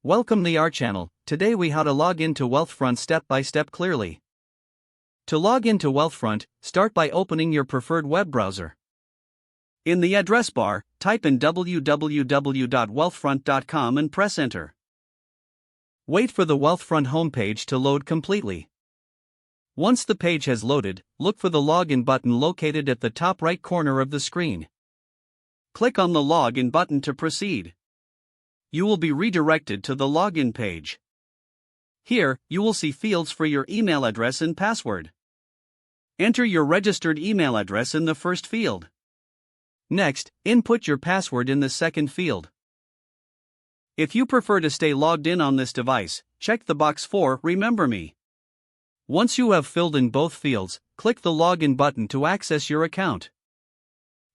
Welcome to our channel. Today we how to log into Wealthfront step by step clearly. To log into Wealthfront, start by opening your preferred web browser. In the address bar, type in www.wealthfront.com and press enter. Wait for the Wealthfront homepage to load completely. Once the page has loaded, look for the login button located at the top right corner of the screen. Click on the login button to proceed. You will be redirected to the login page. Here, you will see fields for your email address and password. Enter your registered email address in the first field. Next, input your password in the second field. If you prefer to stay logged in on this device, check the box for Remember Me. Once you have filled in both fields, click the login button to access your account.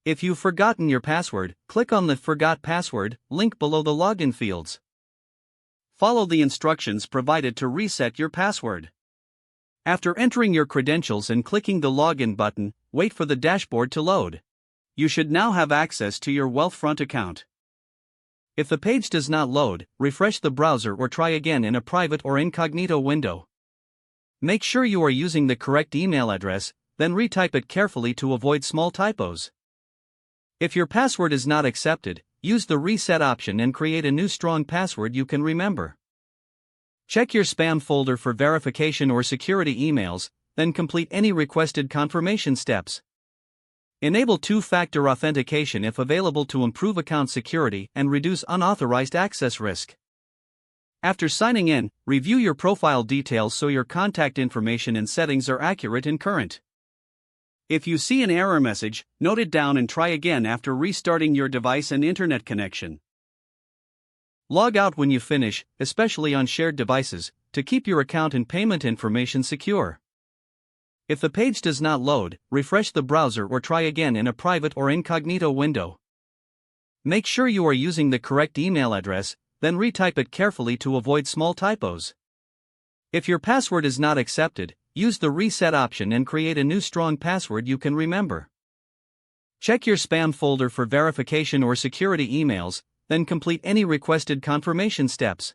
If you've forgotten your password, click on the Forgot Password link below the login fields. Follow the instructions provided to reset your password. After entering your credentials and clicking the login button, wait for the dashboard to load. You should now have access to your Wealthfront account. If the page does not load, refresh the browser or try again in a private or incognito window. Make sure you are using the correct email address, then retype it carefully to avoid small typos. If your password is not accepted, use the reset option and create a new strong password you can remember. Check your spam folder for verification or security emails, then complete any requested confirmation steps. Enable two-factor authentication if available to improve account security and reduce unauthorized access risk. After signing in, review your profile details so your contact information and settings are accurate and current. If you see an error message, note it down and try again after restarting your device and internet connection. Log out when you finish, especially on shared devices, to keep your account and payment information secure. If the page does not load, refresh the browser or try again in a private or incognito window. Make sure you are using the correct email address, then retype it carefully to avoid small typos. If your password is not accepted, use the reset option and create a new strong password you can remember. Check your spam folder for verification or security emails, then complete any requested confirmation steps.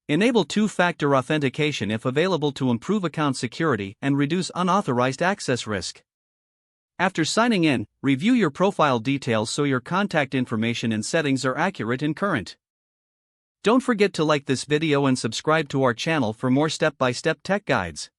Enable two-factor authentication if available to improve account security and reduce unauthorized access risk. After signing in, review your profile details so your contact information and settings are accurate and current. Don't forget to like this video and subscribe to our channel for more step-by-step tech guides.